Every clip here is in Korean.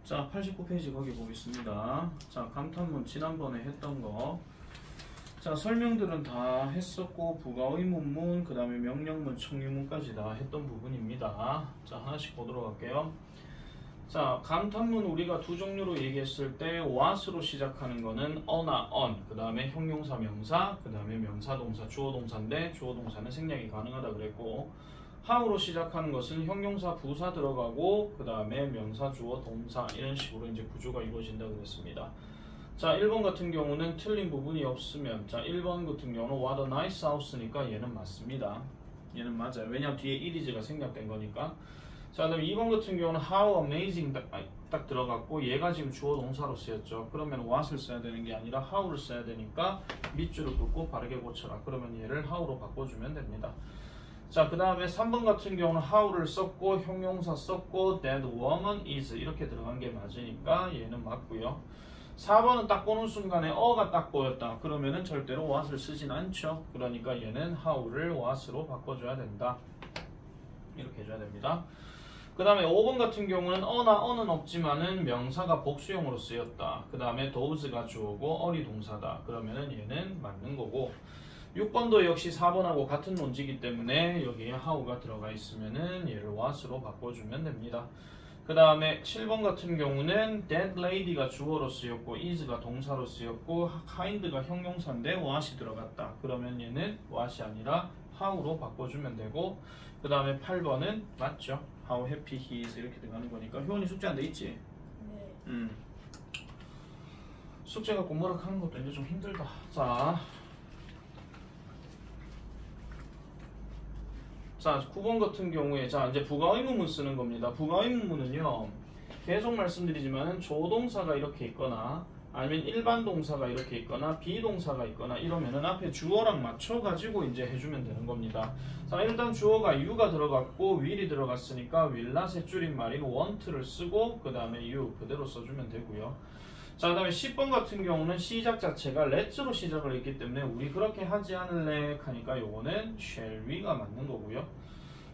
자, 89페이지 거기 보겠습니다. 자, 감탄문 지난번에 했던 거. 자, 설명들은 다 했었고 부가 의문문, 그 다음에 명령문, 청유문까지 다 했던 부분입니다. 자, 하나씩 보도록 할게요. 자, 감탄문 우리가 두 종류로 얘기했을 때 what으로 시작하는 거는 어나 on, 그 다음에 형용사 명사, 그 다음에 명사 동사, 주어 동사인데 주어 동사는 생략이 가능하다 그랬고, how로 시작하는 것은 형용사 부사 들어가고 그 다음에 명사 주어 동사 이런 식으로 이제 구조가 이루어진다 그랬습니다. 자, 1번 같은 경우는 틀린 부분이 없으면, 자 1번 같은 경우는 what a nice house니까 얘는 맞습니다. 얘는 맞아요. 왜냐면 뒤에 it is가 생략된 거니까. 자, 그다음에 2번 같은 경우는 how amazing 딱 들어갔고 얘가 지금 주어 동사로 쓰였죠. 그러면 what을 써야 되는 게 아니라 how를 써야 되니까 밑줄을 긋고 바르게 고쳐라. 그러면 얘를 how로 바꿔주면 됩니다. 자, 그 다음에 3번 같은 경우는 how를 썼고 형용사 썼고 that woman is 이렇게 들어간 게 맞으니까 얘는 맞고요. 4번은 딱 보는 순간에 어가 딱 보였다. 그러면은 절대로 what을 쓰진 않죠. 그러니까 얘는 how를 what으로 바꿔줘야 된다. 이렇게 해줘야 됩니다. 그 다음에 5번 같은 경우는 어나 어는 없지만은 명사가 복수형으로 쓰였다. 그 다음에 does가 주어고 어리 동사다. 그러면은 얘는 맞는 거고, 6번도 역시 4번하고 같은 논지이기 때문에 여기에 how가 들어가 있으면은 얘를 what으로 바꿔주면 됩니다. 그 다음에 7번 같은 경우는 that lady가 주어로 쓰였고 is가 동사로 쓰였고 kind가 형용사인데 what이 들어갔다. 그러면 얘는 what이 아니라 how로 바꿔주면 되고, 그 다음에 8번은 맞죠. How happy he is 이렇게 들어가는 거니까. 효원이 숙제 안 돼 있지? 네. 숙제 갖고 뭐라 하는 것도 이제 좀 힘들다. 자, 9번 같은 경우에 자 이제 부가 의문문 쓰는 겁니다. 부가 의문문은요 계속 말씀드리지만은 조동사가 이렇게 있거나 아니면 일반 동사가 이렇게 있거나 비동사가 있거나 이러면은 앞에 주어랑 맞춰가지고 이제 해주면 되는 겁니다. 자, 일단 주어가 you가 들어갔고 will이 들어갔으니까 will not의 줄임말인 want를 쓰고 그 다음에 you 그대로 써주면 되고요. 자, 그 다음에 10번 같은 경우는 시작 자체가 let'로 시작을 했기 때문에 우리 그렇게 하지 않을래 하니까 요거는 shall we가 맞는 거고요.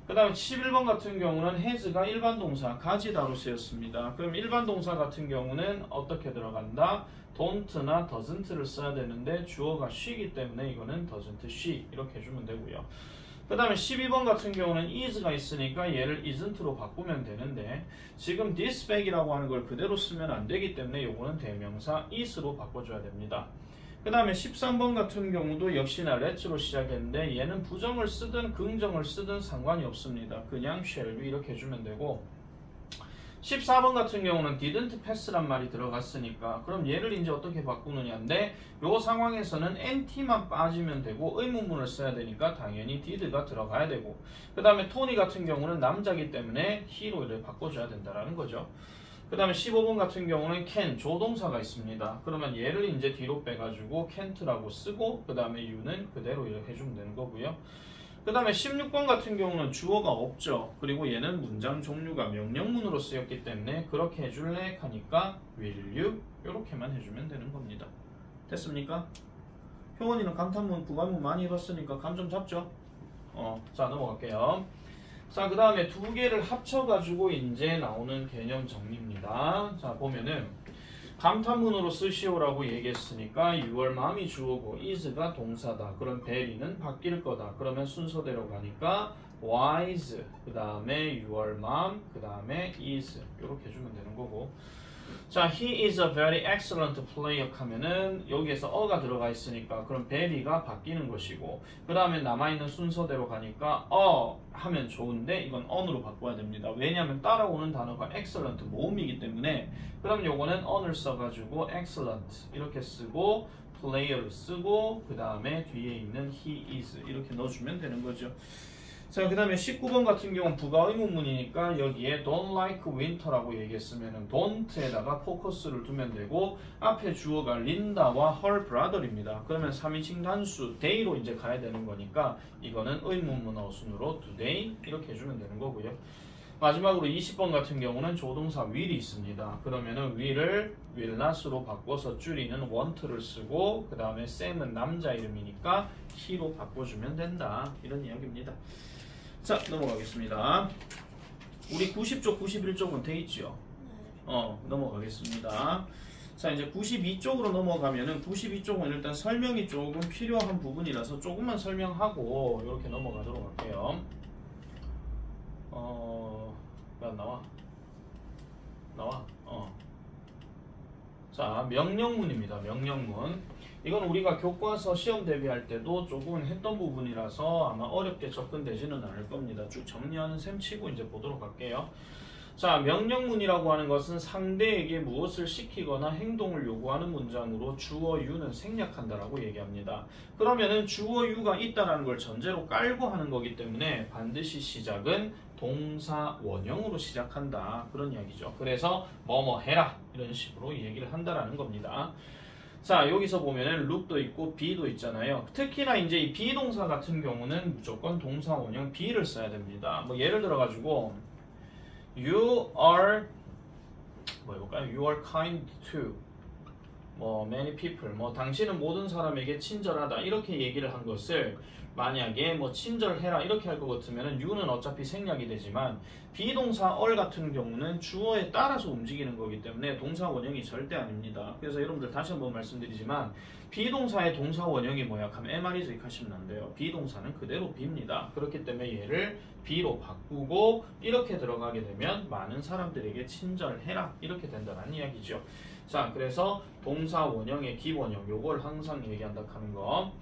그 다음에 11번 같은 경우는 has가 일반 동사 가지다로 쓰였습니다. 그럼 일반 동사 같은 경우는 어떻게 들어간다? don't나 doesn't를 써야 되는데 주어가 she이기 때문에 이거는 doesn't she 이렇게 해주면 되고요. 그 다음에 12번 같은 경우는 is가 있으니까 얘를 isn't로 바꾸면 되는데 지금 this bag이라고 하는 걸 그대로 쓰면 안 되기 때문에 요거는 대명사 is로 바꿔줘야 됩니다. 그 다음에 13번 같은 경우도 역시나 let'로 시작했는데 얘는 부정을 쓰든 긍정을 쓰든 상관이 없습니다. 그냥 shall we 이렇게 해주면 되고, 14번 같은 경우는 didn't pass란 말이 들어갔으니까 그럼 얘를 이제 어떻게 바꾸느냐인데 요 상황에서는 NT만 빠지면 되고 의문문을 써야 되니까 당연히 did가 들어가야 되고, 그 다음에 토니 같은 경우는 남자기 때문에 he로 이렇게 바꿔줘야 된다라는 거죠. 그 다음에 15번 같은 경우는 can 조동사가 있습니다. 그러면 얘를 이제 뒤로 빼가지고 can't라고 쓰고 그 다음에 you는 그대로 이렇게 해주면 되는 거고요. 그 다음에 16번 같은 경우는 주어가 없죠. 그리고 얘는 문장 종류가 명령문으로 쓰였기 때문에 그렇게 해줄래 하니까 will you 이렇게만 해주면 되는 겁니다. 됐습니까? 효원이는 감탄문, 부관문 많이 해봤으니까 감 좀 잡죠? 자, 넘어갈게요. 자, 그 다음에 두 개를 합쳐가지고 이제 나오는 개념 정리입니다. 자, 보면은 감탄문으로 쓰시오라고 얘기했으니까 your mom이 주어고 is가 동사다. 그럼 대리는 바뀔 거다. 그러면 순서대로 가니까 was 그 다음에 your mom 그 다음에 is 이렇게 해주면 되는 거고, 자, he is a very excellent player 하면은 여기에서 어가 들어가 있으니까 그럼 very가 바뀌는 것이고, 그 다음에 남아있는 순서대로 가니까 하면 좋은데 이건 on으로 바꿔야 됩니다. 왜냐하면 따라오는 단어가 excellent 모음이기 때문에. 그럼 요거는 on을 써가지고 excellent 이렇게 쓰고 player를 쓰고 그 다음에 뒤에 있는 he is 이렇게 넣어주면 되는 거죠. 자, 그 다음에 19번 같은 경우는 부가 의문문이니까 여기에 don't like winter라고 얘기했으면 don't에다가 포커스를 두면 되고 앞에 주어가 린다와 her brother입니다. 그러면 3인칭 단수 they로 이제 가야 되는 거니까 이거는 의문문 어순으로 today 이렇게 해주면 되는 거고요. 마지막으로 20번 같은 경우는 조동사 will이 있습니다. 그러면은 will을 will not으로 바꿔서 줄이는 want를 쓰고 그 다음에 Sam은 남자 이름이니까 he로 바꿔주면 된다. 이런 이야기입니다. 자, 넘어가겠습니다. 우리 90쪽, 91쪽은 돼 있죠? 넘어가겠습니다. 자, 이제 92쪽으로 넘어가면은 92쪽은 일단 설명이 조금 필요한 부분이라서 조금만 설명하고 이렇게 넘어가도록 할게요. 왜 안 나와? 나와? 자, 명령문입니다. 명령문. 이건 우리가 교과서 시험 대비할 때도 조금 했던 부분이라서 아마 어렵게 접근되지는 않을 겁니다. 쭉 정리하는 셈 치고 이제 보도록 할게요. 자, 명령문이라고 하는 것은 상대에게 무엇을 시키거나 행동을 요구하는 문장으로 주어 유는 생략한다라고 얘기합니다. 그러면은 주어 유가 있다라는 걸 전제로 깔고 하는 거기 때문에 반드시 시작은 동사 원형으로 시작한다. 그런 이야기죠. 그래서 뭐뭐 해라 이런 식으로 얘기를 한다라는 겁니다. 자, 여기서 보면은 look도 있고 be도 있잖아요. 특히나 이제 이 비동사 같은 경우는 무조건 동사 원형 be를 써야 됩니다. 뭐 예를 들어 가지고 You are 뭐 해볼까요? You are kind to 뭐 many people 뭐 당신은 모든 사람에게 친절하다 이렇게 얘기를 한 것을 만약에 뭐 친절해라 이렇게 할 것 같으면은 you는 어차피 생략이 되지만 비동사 all 같은 경우는 주어에 따라서 움직이는 거기 때문에 동사 원형이 절대 아닙니다. 그래서 여러분들 다시 한번 말씀드리지만 비동사의 동사 원형이 뭐야? 하면 MR이즈 하시면 안 돼요. 비동사는 그대로 be입니다. 그렇기 때문에 얘를 be로 바꾸고 이렇게 들어가게 되면 많은 사람들에게 친절해라 이렇게 된다는 이야기죠. 자, 그래서 동사 원형의 기본형 요걸 항상 얘기한다 하는 거.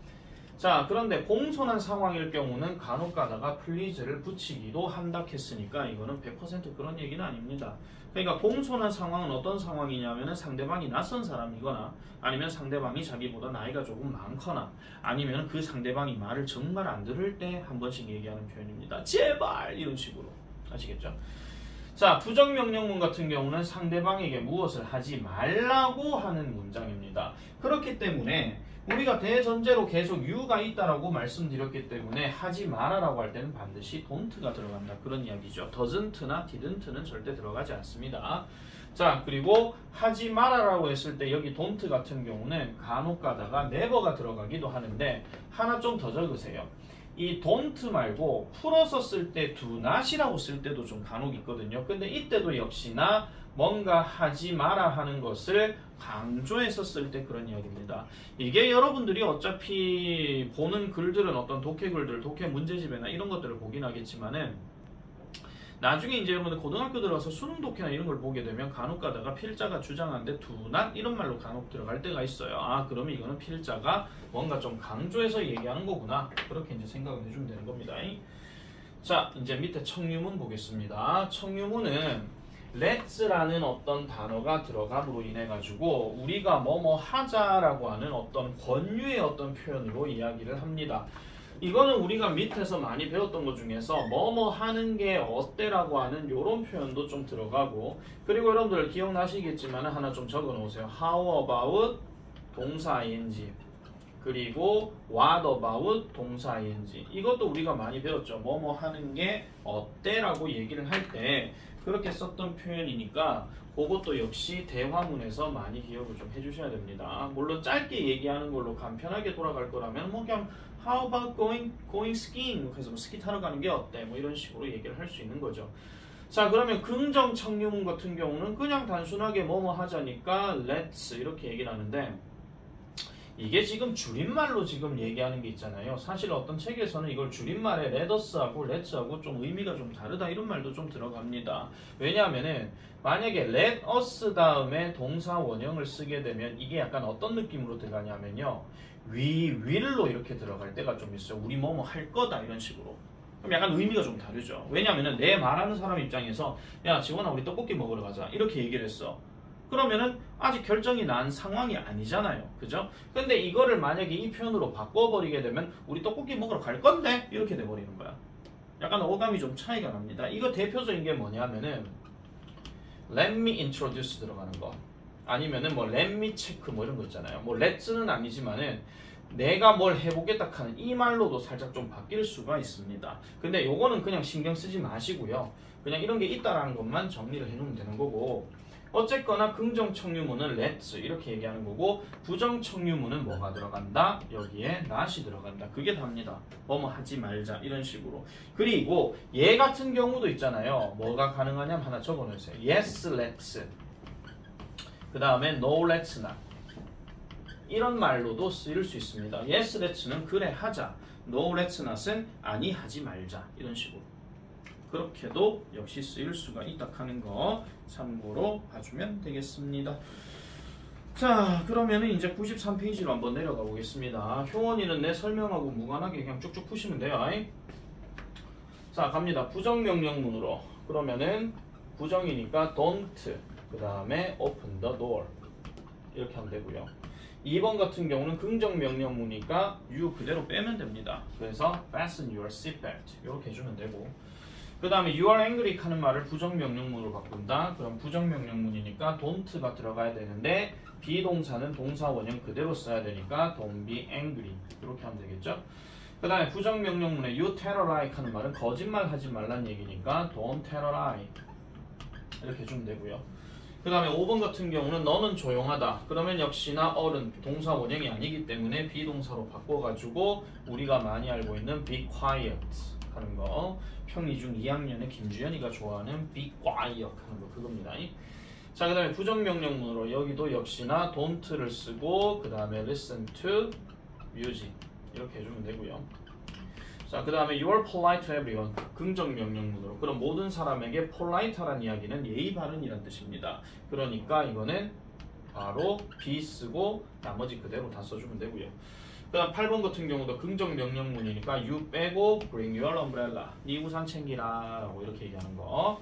자, 그런데 공손한 상황일 경우는 간혹 가다가 please를 붙이기도 한다 했으니까 이거는 100% 그런 얘기는 아닙니다. 그러니까 공손한 상황은 어떤 상황이냐면은 상대방이 낯선 사람이거나 아니면 상대방이 자기보다 나이가 조금 많거나 아니면 그 상대방이 말을 정말 안 들을 때 한 번씩 얘기하는 표현입니다. 제발 이런 식으로 아시겠죠? 자, 부정명령문 같은 경우는 상대방에게 무엇을 하지 말라고 하는 문장입니다. 그렇기 때문에 우리가 대전제로 계속 you가 있다라고 말씀드렸기 때문에 하지 마라라고 할 때는 반드시 don't가 들어간다. 그런 이야기죠. doesn't나 didn't는 절대 들어가지 않습니다. 자, 그리고 하지 마라라고 했을 때 여기 don't 같은 경우는 간혹 가다가 never가 들어가기도 하는데 하나 좀 더 적으세요. 이 don't 말고 풀어서 쓸 때 do not이라고 쓸 때도 좀 간혹 있거든요. 근데 이때도 역시나 뭔가 하지 마라 하는 것을 강조해서 쓸 때 그런 이야기입니다. 이게 여러분들이 어차피 보는 글들은 어떤 독해 글들, 독해 문제집이나 이런 것들을 보긴 하겠지만은 나중에 이제 여러분들 고등학교 들어가서 수능 독해나 이런 걸 보게 되면 간혹 가다가 필자가 주장하는데 do not 이런 말로 간혹 들어갈 때가 있어요. 아, 그러면 이거는 필자가 뭔가 좀 강조해서 얘기하는 거구나. 그렇게 이제 생각을 해주면 되는 겁니다. 자, 이제 밑에 청유문 보겠습니다. 청유문은 let's라는 어떤 단어가 들어감으로 인해 가지고 우리가 뭐뭐 하자라고 하는 어떤 권유의 어떤 표현으로 이야기를 합니다. 이거는 우리가 밑에서 많이 배웠던 것 중에서 뭐뭐 하는 게 어때라고 하는 이런 표현도 좀 들어가고, 그리고 여러분들 기억나시겠지만 하나 좀 적어 놓으세요. How about 동사 ing, 그리고 what about 동사 ing. 이것도 우리가 많이 배웠죠. 뭐뭐 하는 게 어때라고 얘기를 할 때 그렇게 썼던 표현이니까 그것도 역시 대화문에서 많이 기억을 좀 해주셔야 됩니다. 물론 짧게 얘기하는 걸로 간편하게 돌아갈 거라면 뭐 그냥 How about going skiing? 그래서 뭐 스키 타러 가는 게 어때? 뭐 이런 식으로 얘기를 할 수 있는 거죠. 자, 그러면 긍정 청유문 같은 경우는 그냥 단순하게 뭐뭐 하자니까 let's 이렇게 얘기를 하는데 이게 지금 줄임말로 지금 얘기하는 게 있잖아요. 사실 어떤 책에서는 이걸 줄임말에 let us하고 let's하고 좀 의미가 좀 다르다 이런 말도 좀 들어갑니다. 왜냐하면은 만약에 let us 다음에 동사 원형을 쓰게 되면 이게 약간 어떤 느낌으로 들어가냐면요. we will로 이렇게 들어갈 때가 좀 있어요. 우리 뭐뭐 할 거다 이런 식으로. 그럼 약간 의미가 좀 다르죠. 왜냐하면은 내 말하는 사람 입장에서 야 지원아 우리 떡볶이 먹으러 가자 이렇게 얘기를 했어. 그러면은 아직 결정이 난 상황이 아니잖아요. 그죠? 근데 이거를 만약에 이 표현으로 바꿔버리게 되면 우리 떡볶이 먹으러 갈 건데? 이렇게 돼버리는 거야. 약간 어감이 좀 차이가 납니다. 이거 대표적인 게 뭐냐면은 let me introduce 들어가는 거 아니면은 뭐 let me check 뭐 이런 거 있잖아요. 뭐 let's는 아니지만은 내가 뭘 해보겠다 하는 이 말로도 살짝 좀 바뀔 수가 있습니다. 근데 요거는 그냥 신경 쓰지 마시고요. 그냥 이런 게 있다라는 것만 정리를 해놓으면 되는 거고, 어쨌거나 긍정 청유문은 let's 이렇게 얘기하는 거고 부정 청유문은 뭐가 들어간다? 여기에 not이 들어간다. 그게 답니다. 뭐뭐 하지 말자 이런 식으로. 그리고 얘 같은 경우도 있잖아요. 뭐가 가능하냐면 하나 적어놓으세요. Yes, let's. 그 다음에 no let's not 이런 말로도 쓰일 수 있습니다. yes let's는 그래 하자, no let's not은 아니 하지 말자 이런 식으로 그렇게도 역시 쓰일 수가 있다 하는 거 참고로 봐주면 되겠습니다. 자, 그러면은 이제 93페이지로 한번 내려가 보겠습니다. 효원이는 내 설명하고 무관하게 그냥 쭉쭉 푸시면 돼요. 자, 갑니다. 부정명령문으로. 그러면은 부정이니까 don't, 그 다음에 open the door 이렇게 하면 되고요. 2번 같은 경우는 긍정명령문이니까 you 그대로 빼면 됩니다. 그래서 fasten your seatbelt 이렇게 해주면 되고, 그 다음에 you are angry 하는 말을 부정명령문으로 바꾼다. 그럼 부정명령문이니까 don't가 들어가야 되는데 비동사는 동사 원형 그대로 써야 되니까 don't be angry 이렇게 하면 되겠죠. 그 다음에 부정명령문에 you tell a lie 하는 말은 거짓말 하지 말란 얘기니까 don't tell a lie 이렇게 해주면 되고요. 그 다음에 5번 같은 경우는 너는 조용하다. 그러면 역시나 어른 동사 원형이 아니기 때문에 비동사로 바꿔가지고 우리가 많이 알고 있는 be quiet 하는 거, 평이중 2학년의 김주현이가 좋아하는 be quiet 하는 거 그겁니다. 자, 그 다음에 부정명령문으로 여기도 역시나 don't를 쓰고 그 다음에 listen to music 이렇게 해주면 되고요. 자, 그 다음에 you are polite to everyone 긍정명령문으로, 그럼 모든 사람에게 polite라는 이야기는 예의 바른이란 뜻입니다. 그러니까 이거는 바로 be 쓰고 나머지 그대로 다 써주면 되고요. 그 다음 8번 같은 경우도 긍정명령문이니까 you 빼고 bring your umbrella 네 우산 챙기라 라고 이렇게 얘기하는 거.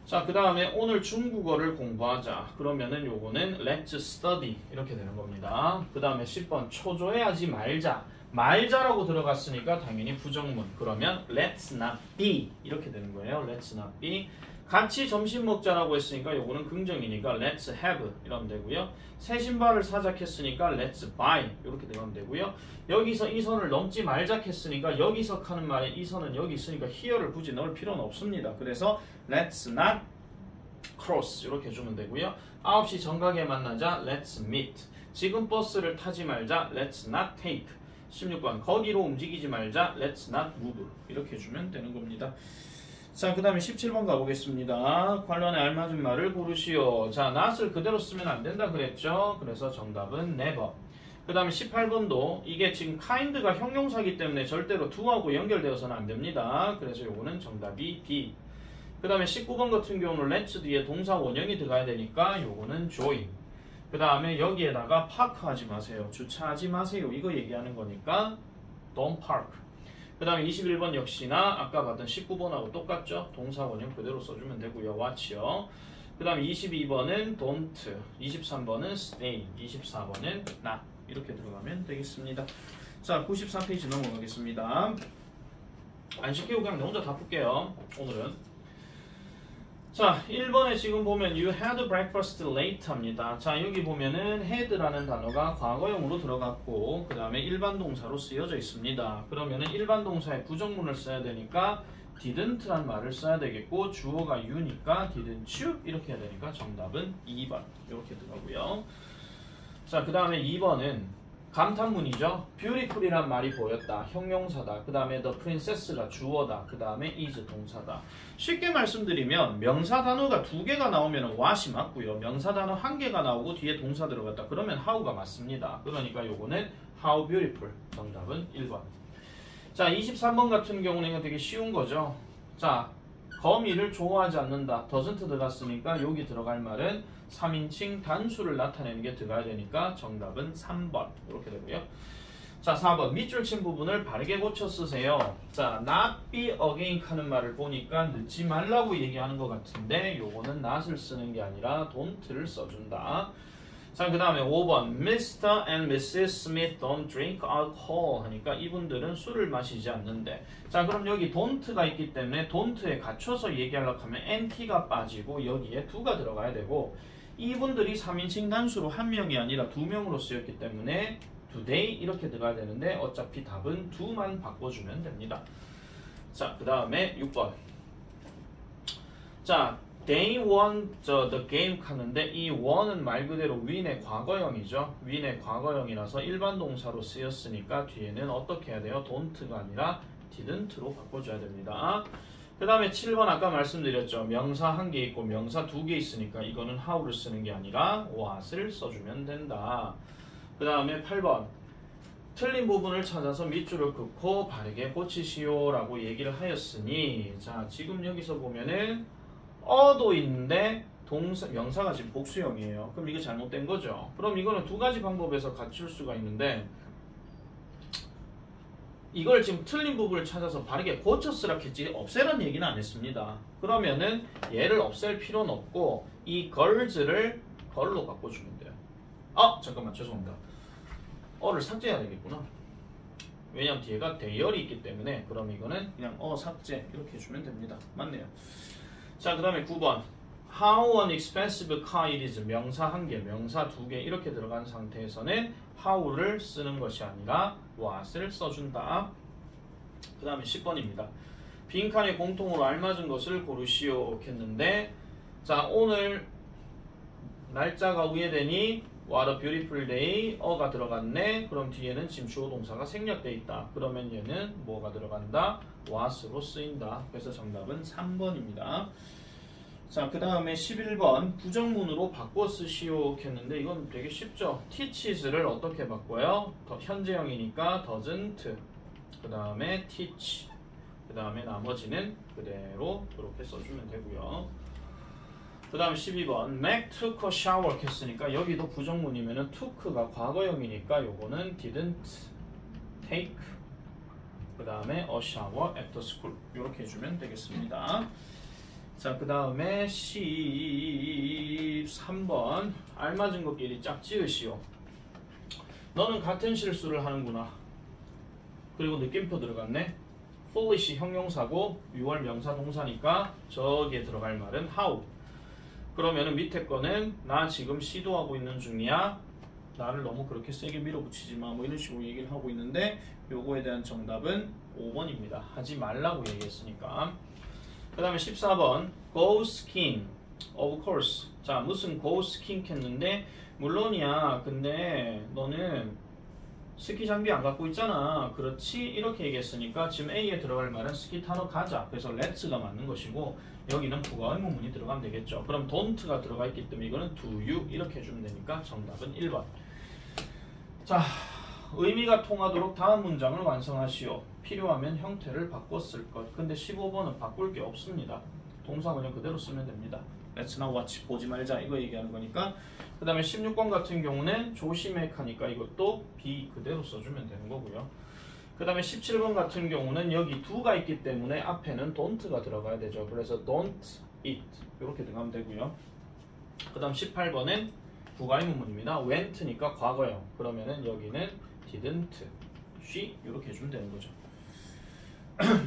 자, 그 다음에 오늘 중국어를 공부하자. 그러면은 요거는 let's study 이렇게 되는 겁니다. 그 다음에 10번 초조해하지 말자. 말자라고 들어갔으니까 당연히 부정문. 그러면 let's not be 이렇게 되는 거예요. let's not be. 같이 점심 먹자라고 했으니까 요거는 긍정이니까 let's have 이러면 되고요. 새 신발을 사자 했으니까 let's buy 이렇게 되면 되고요. 여기서 이 선을 넘지 말자 했으니까 여기서 하는 말에 이 선은 여기 있으니까 here를 굳이 넣을 필요는 없습니다. 그래서 let's not cross 이렇게 해주면 되고요. 9시 정각에 만나자 let's meet. 지금 버스를 타지 말자 let's not take. 16번 거기로 움직이지 말자 let's not move 이렇게 해주면 되는 겁니다. 자, 그 다음에 17번 가보겠습니다. 관련에 알맞은 말을 고르시오. 자, not을 그대로 쓰면 안 된다 그랬죠. 그래서 정답은 never. 그 다음에 18번도 이게 지금 kind가 형용사이기 때문에 절대로 do하고 연결되어서는 안 됩니다. 그래서 요거는 정답이 B. 그 다음에 19번 같은 경우는 let's 뒤에 동사 원형이 들어가야 되니까 요거는 join. 그 다음에 여기에다가 park 하지 마세요. 주차하지 마세요. 이거 얘기하는 거니까 don't park. 그 다음에 21번 역시나 아까 봤던 19번하고 똑같죠. 동사 원형 그대로 써주면 되고요. watch요. 그 다음에 22번은 don't, 23번은 stay, 24번은 not 이렇게 들어가면 되겠습니다. 자, 94페이지 넘어가겠습니다. 안 시키고 그냥 내 혼자 다 풀게요. 오늘은. 자, 1번에 지금 보면 you had breakfast late 합니다. 자, 여기 보면은 had라는 단어가 과거형으로 들어갔고 그 다음에 일반 동사로 쓰여져 있습니다. 그러면은 일반 동사에 부정문을 써야 되니까 didn't란 말을 써야 되겠고 주어가 you니까 didn't you 이렇게 해야 되니까 정답은 2번 이렇게 들어가고요. 자, 그 다음에 2번은 감탄문이죠. beautiful이란 말이 보였다. 형용사다. 그 다음에 the princess가 주어다. 그 다음에 is 동사다. 쉽게 말씀드리면 명사 단어가 2개가 나오면 what이 맞고요. 명사 단어 1개가 나오고 뒤에 동사 들어갔다. 그러면 how가 맞습니다. 그러니까 요거는 how beautiful. 정답은 1번. 자, 23번 같은 경우는 이거 되게 쉬운 거죠. 자, 거미를 좋아하지 않는다. doesn't 들어갔으니까 여기 들어갈 말은 3인칭 단수를 나타내는 게 들어가야 되니까 정답은 3번 이렇게 되고요. 자, 4번 밑줄 친 부분을 바르게 고쳐 쓰세요. 자, not be again 하는 말을 보니까 늦지 말라고 얘기하는 것 같은데 요거는 not을 쓰는 게 아니라 don't를 써준다. 자, 그 다음에 5번 Mr. and Mrs. Smith don't drink alcohol 하니까 이분들은 술을 마시지 않는데, 자, 그럼 여기 don't가 있기 때문에 don't에 갖춰서 얘기하려고 하면 NT가 빠지고 여기에 do가 들어가야 되고 이분들이 3인칭 단수로 한 명이 아니라 2명으로 쓰였기 때문에 today 이렇게 들어가야 되는데 어차피 답은 do만 바꿔주면 됩니다. 자, 그 다음에 6번. 자, They won the game 하는데 이 won은 말 그대로 win의 과거형이죠. win의 과거형이라서 일반 동사로 쓰였으니까 뒤에는 어떻게 해야 돼요? don't가 아니라 didn't로 바꿔줘야 됩니다. 그 다음에 7번 아까 말씀드렸죠. 명사 1개 있고 명사 2개 있으니까 이거는 how를 쓰는 게 아니라 what을 써주면 된다. 그 다음에 8번 틀린 부분을 찾아서 밑줄을 긋고 바르게 고치시오 라고 얘기를 하였으니 자 지금 여기서 보면은 어도 있는데 명사가 지금 복수형이에요. 그럼 이거 잘못된 거죠. 그럼 이거는 두 가지 방법에서 갖출 수가 있는데 이걸 지금 틀린 부분을 찾아서 바르게 고쳐 쓰라 했지 없애라는 얘기는 안 했습니다. 그러면은 얘를 없앨 필요는 없고 이 걸즈를 걸로 바꿔주면 돼요. 잠깐만 죄송합니다. 어를 삭제해야 되겠구나. 왜냐면 뒤에가 대열이 있기 때문에 그럼 이거는 그냥 삭제 이렇게 해주면 됩니다. 맞네요. 자 그 다음에 9번 How an expensive car it is 명사 1개, 명사 2개 이렇게 들어간 상태에서는 how를 쓰는 것이 아니라 what을 써준다. 그 다음에 10번입니다. 빈칸에 공통으로 알맞은 것을 고르시오 했는데 자 오늘 날짜가 우회되니 What a beautiful day 어가 들어갔네. 그럼 뒤에는 지금 주어 동사가 생략되어 있다. 그러면 얘는 뭐가 들어간다? what으로 쓰인다. 그래서 정답은 3번입니다. 자, 그 다음에 11번 부정문으로 바꿔 쓰시오 했는데 이건 되게 쉽죠. teaches를 어떻게 바꿔요? 현재형이니까 doesn't 그 다음에 teach 그 다음에 나머지는 그대로 그렇게 써주면 되고요. 그 다음에 12번 Mac took a shower 했으니까 여기도 부정문이면은 took가 과거형이니까 요거는 didn't take 그 다음에 a shower after school 이렇게 해주면 되겠습니다. 자, 그 다음에 13번 알맞은 것끼리 짝지으시오. 너는 같은 실수를 하는구나. 그리고 느낌표 들어갔네. foolish 형용사고 6월 명사 동사니까 저기에 들어갈 말은 how. 그러면은 밑에 거는 나 지금 시도하고 있는 중이야. 나를 너무 그렇게 세게 밀어붙이지 마. 뭐 이런 식으로 얘기를 하고 있는데 요거에 대한 정답은 5번입니다. 하지 말라고 얘기했으니까. 그 다음에 14번 go skiing of course. 자 무슨 go skiing 했는데 물론이야. 근데 너는 스키 장비 안 갖고 있잖아. 그렇지? 이렇게 얘기했으니까 지금 A에 들어갈 말은 스키 타러 가자. 그래서 let's가 맞는 것이고 여기는 부가 의문문이 들어가면 되겠죠. 그럼 don't가 들어가 있기 때문에 이거는 do you 이렇게 해주면 되니까 정답은 1번. 자 의미가 통하도록 다음 문장을 완성하시오. 필요하면 형태를 바꿨을 것. 근데 15번은 바꿀 게 없습니다. 동사 그냥 그대로 쓰면 됩니다. Let's not watch. 보지 말자. 이거 얘기하는 거니까. 그 다음에 16번 같은 경우는 조심해 하니까 이것도 be 그대로 써주면 되는 거고요. 그 다음에 17번 같은 경우는 여기 do가 있기 때문에 앞에는 don't가 들어가야 되죠. 그래서 don't eat 이렇게 들어가면 되고요. 그 다음 18번은 부가의문문입니다. went니까 과거형. 그러면은 여기는 didn't, she 이렇게 해주면 되는 거죠.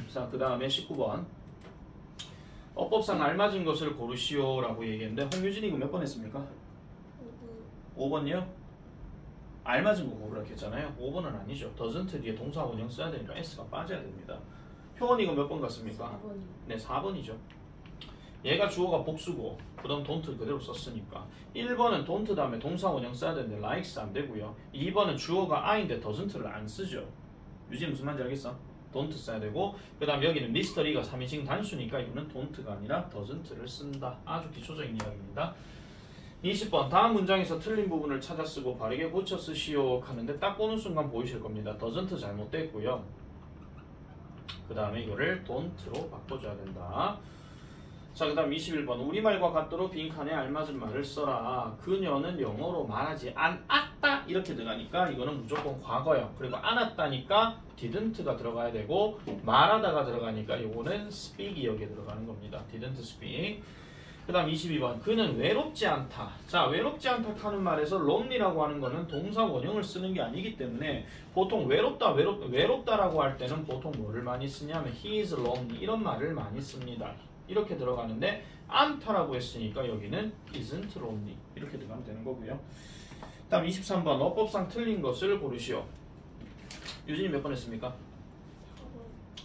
자, 그 다음에 19번 어법상 알맞은 것을 고르시오 라고 얘기했는데 홍유진이 이거 몇 번 했습니까? 5번이요? 알맞은 거 고르라 했잖아요. 5번은 아니죠. doesn't 뒤에 동사 원형 써야 되니까 s가 빠져야 됩니다. 표현이 이거 몇 번 같습니까? 4번이요. 네, 4번이죠. 얘가 주어가 복수고 그럼 don't 그대로 썼으니까 1번은 don't 다음에 동사 원형 써야 되는데 likes 안 되고요. 2번은 주어가 I인데 doesn't를 안 쓰죠. 유진 무슨 말인지 알겠어? don't 써야 되고 그 다음 여기는 미스터리가 3인칭 단수니까 이거는 don't가 아니라 doesn't를 쓴다. 아주 기초적인 이야기입니다. 20번 다음 문장에서 틀린 부분을 찾아 쓰고 바르게 고쳐 쓰시오 하는데 딱 보는 순간 보이실 겁니다. doesn't 잘못됐고요. 그 다음에 이거를 don't로 바꿔줘야 된다. 자, 그 다음 21번 우리말과 같도록 빈칸에 알맞은 말을 써라. 그녀는 영어로 말하지 않았다 이렇게 들어가니까 이거는 무조건 과거형. 그리고 않았다니까 didn't가 들어가야 되고 말하다가 들어가니까 이거는 speak이 여기에 들어가는 겁니다. didn't speak. 그 다음 22번 그는 외롭지 않다. 자, 외롭지 않다 하는 말에서 lonely라고 하는 거는 동사 원형을 쓰는 게 아니기 때문에 보통 외롭다라고 할 때는 보통 뭐를 많이 쓰냐면 he is lonely 이런 말을 많이 씁니다. 이렇게 들어가는데 않다라고 했으니까 여기는 isn't lonely 이렇게 들어가면 되는 거고요. 다음 23번 어법상 틀린 것을 고르시오. 유진이 몇 번 했습니까?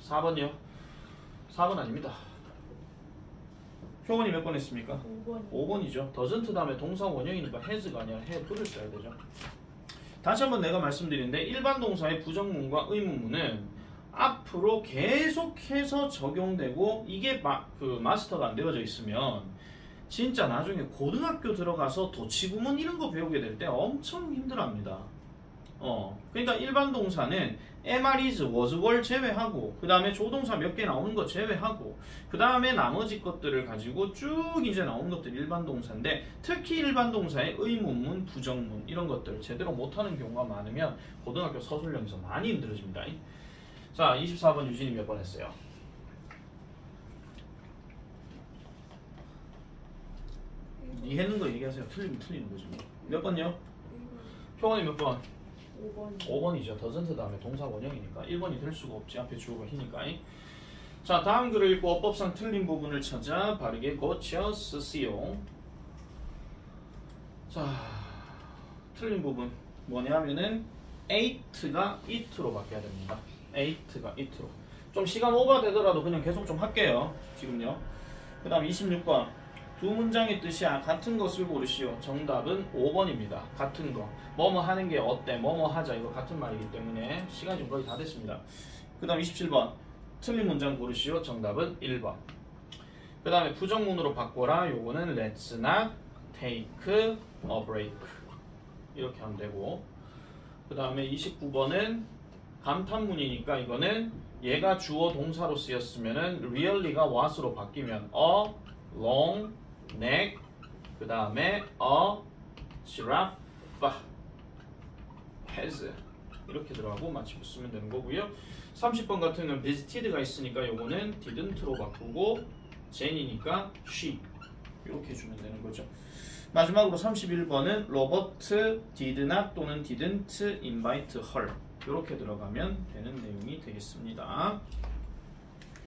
4번이요? 4번 아닙니다. 효원이 몇 번 했습니까? 5번이죠. doesn't 다음에 동사 원형이니까 has가 아니라 have를 써야 되죠. 다시 한번 내가 말씀드리는데 일반 동사의 부정문과 의문문은 앞으로 계속해서 적용되고 이게 마스터가 안 되어져 있으면 진짜 나중에 고등학교 들어가서 도치구문 이런 거 배우게 될 때 엄청 힘들어합니다. 그러니까 일반 동사는 am, is, was, were 제외하고 그 다음에 조동사 몇 개 나오는 거 제외하고 그 다음에 나머지 것들을 가지고 쭉 이제 나오는 것들이 일반 동사인데 특히 일반 동사의 의문문, 부정문 이런 것들을 제대로 못하는 경우가 많으면 고등학교 서술형에서 많이 힘들어집니다. 자, 24번 유진이 몇 번 했어요? 니 했는 거 얘기하세요. 틀리면 틀리는 거지 뭐. 몇 번요? 효원이 몇 번? 5번이죠. 더전트 다음에 동사 원형이니까 1번이 될 수가 없지. 앞에 주어가 희니까. 자, 다음 글을 읽고 어법상 틀린 부분을 찾아 바르게 고쳐 쓰시오. 자, 틀린 부분 뭐냐면은 8가 it로 바뀌어야 됩니다. 8가 it로. 좀 시간 오버 되더라도 그냥 계속 좀 할게요. 지금요. 그 다음 26번. 두 문장의 뜻이 같은 것을 고르시오. 정답은 5번입니다. 같은 거. 뭐뭐 하는 게 어때? 뭐뭐 하자. 이거 같은 말이기 때문에 시간이 좀 거의 다 됐습니다. 그 다음 27번. 틀린 문장 고르시오. 정답은 1번. 그 다음에 부정문으로 바꿔라. 요거는 let's not take a break. 이렇게 하면 되고. 그 다음에 29번은 감탄문이니까 이거는 얘가 주어 동사로 쓰였으면은 really가 what으로 바뀌면 a long neck 그 다음에 a giraffe has 이렇게 들어가고 마치 쓰면 되는 거고요. 30번 같은 경우는 visited가 있으니까 요거는 didn't로 바꾸고 Jane이니까 she 이렇게 주면 되는 거죠. 마지막으로 31번은 로버트 did not 또는 didn't invite her 이렇게 들어가면 되는 내용이 되겠습니다.